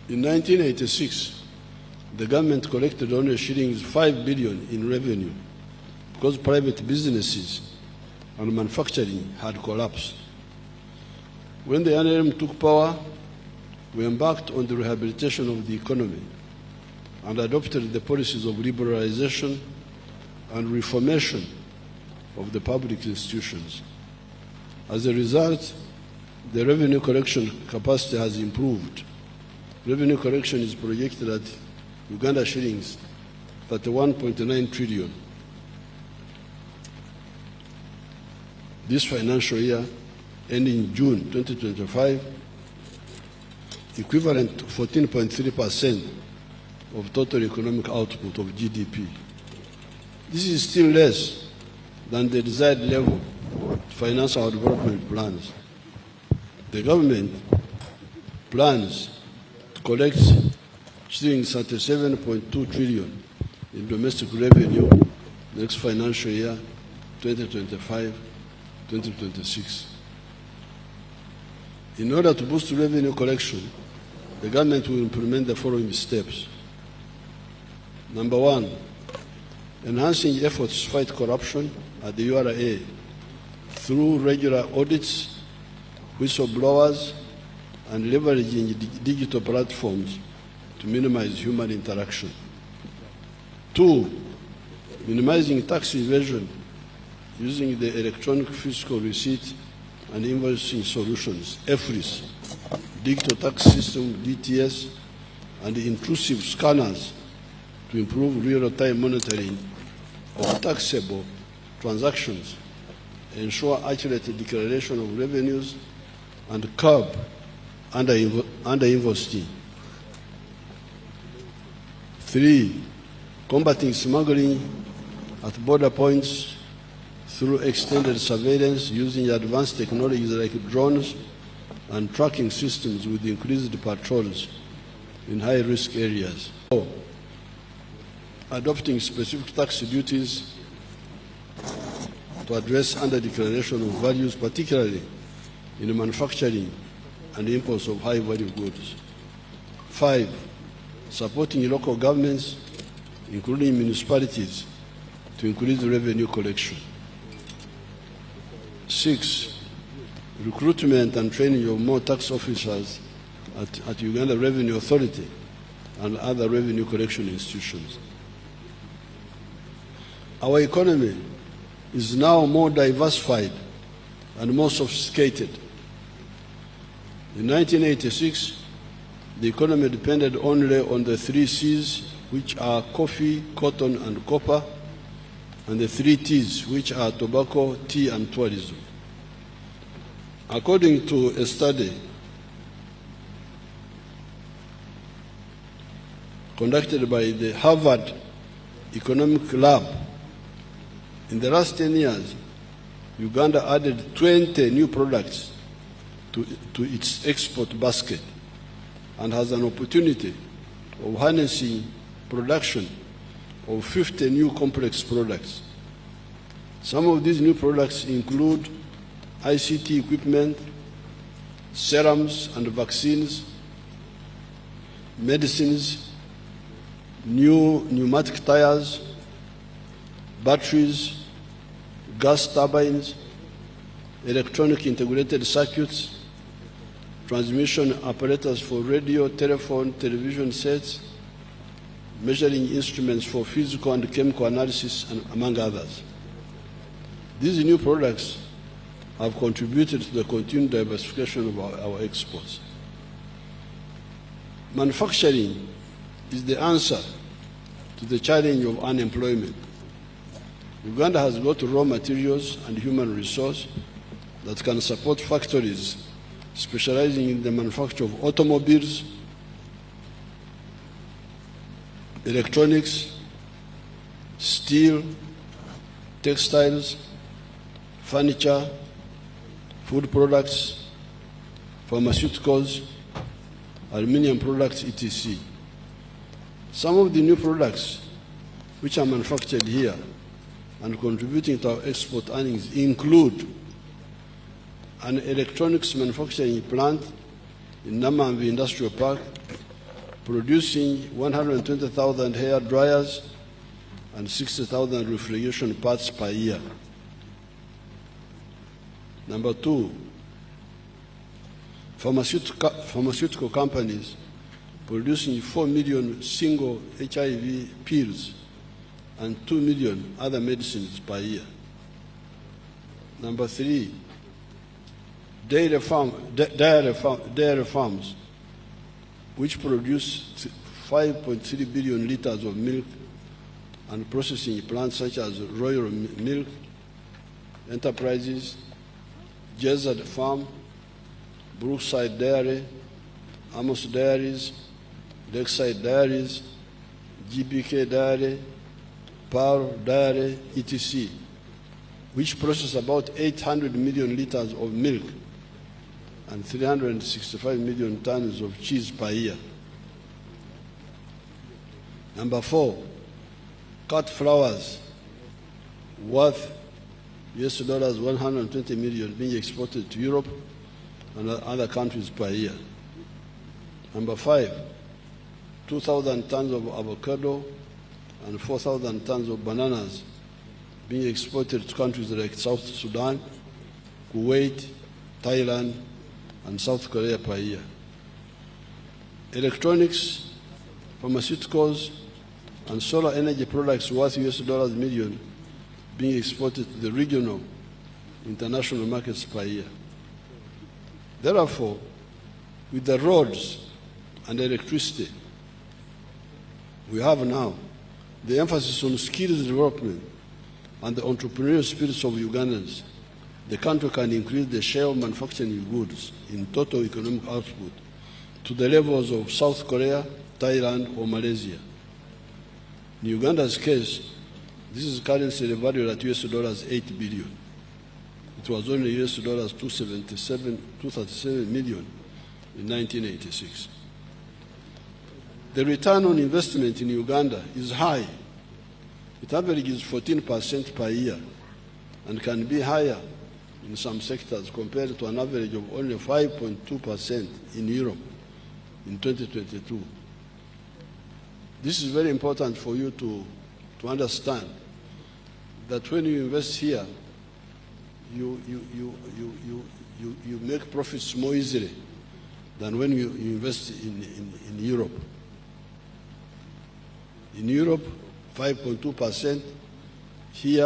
In 1986, the government collected only shillings 5 billion in revenue because private businesses and manufacturing had collapsed. When the NRM took power, we embarked on the rehabilitation of the economy and adopted the policies of liberalization and reformation of the public institutions. As a result, the revenue collection capacity has improved. Revenue collection is projected at Uganda shillings 31.9 trillion. This financial year, ending June 2025, equivalent to 14.3% of total economic output of GDP. This is still less than the desired level to finance our development plans. The government plans to collect shillings 37.2 trillion in domestic revenue next financial year, 2025-2026. In order to boost revenue collection, the government will implement the following steps. Number one, enhancing efforts to fight corruption at the URA through regular audits, whistleblowers, and leveraging digital platforms to minimize human interaction. Two, minimizing tax evasion using the electronic fiscal receipt and invoicing solutions, EFRIS, digital tax system, DTS, and intrusive scanners to improve real-time monitoring of taxable transactions, ensure accurate declaration of revenues, and curb under-invoicing. Three, combating smuggling at border points through extended surveillance using advanced technologies like drones and tracking systems with increased patrols in high-risk areas. Four, adopting specific tax duties to address under-declaration of values, particularly in the manufacturing and imports of high-value goods. Five, supporting local governments, including municipalities, to increase revenue collection. Six, recruitment and training of more tax officers at Uganda Revenue Authority and other revenue collection institutions. Our economy is now more diversified and more sophisticated. In 1986, the economy depended only on the 3 C's, which are coffee, cotton, and copper, and the 3 T's, which are tobacco, tea, and tourism. According to a study conducted by the Harvard Economic Lab, in the last 10 years, Uganda added 20 new products to its export basket and has an opportunity of harnessing production of 50 new complex products. Some of these new products include ICT equipment, serums and vaccines, medicines, new pneumatic tires, batteries, gas turbines, electronic integrated circuits, transmission apparatus for radio, telephone, television sets, measuring instruments for physical and chemical analysis, and among others. These new products have contributed to the continued diversification of our exports. Manufacturing is the answer to the challenge of unemployment. Uganda has got raw materials and human resource that can support factories specializing in the manufacture of automobiles, electronics, steel, textiles, furniture, food products, pharmaceuticals, aluminium products, etc. Some of the new products which are manufactured here and contributing to our export earnings include an electronics manufacturing plant in Namamvi Industrial Park, producing 120,000 hair dryers and 60,000 refrigeration parts per year. Number two, pharmaceutical companies producing 4 million single HIV pills and 2 million other medicines per year. Number three, dairy farms, which produce 5.3 billion liters of milk, and processing plants such as Royal Milk Enterprises, Jezzard Farm, Brookside Dairy, Amos Dairies, Lakeside Dairies, GBK Dairy, Pearl Dairy, etc., which process about 800 million liters of milk and 365 million tons of cheese per year. Number four, cut flowers worth US dollars 120 million being exported to Europe and other countries per year. Number five, 2,000 tons of avocado and 4,000 tons of bananas being exported to countries like South Sudan, Kuwait, Thailand, and South Korea per year. Electronics, pharmaceuticals, and solar energy products worth US dollars million being exported to the regional international markets per year. Therefore, with the roads and electricity we have now, the emphasis on skills development and the entrepreneurial spirits of Ugandans, the country can increase the share of manufacturing goods in total economic output to the levels of South Korea, Thailand, or Malaysia. In Uganda's case, this is currently valued at US dollars 8 billion. It was only US dollars 237 million in 1986. The return on investment in Uganda is high. It averages 14% per year and can be higher in some sectors compared to an average of only 5.2% in Europe in 2022. This is very important for you to understand that when you invest here, you make profits more easily than when you invest in Europe. In Europe, 5.2%. Here,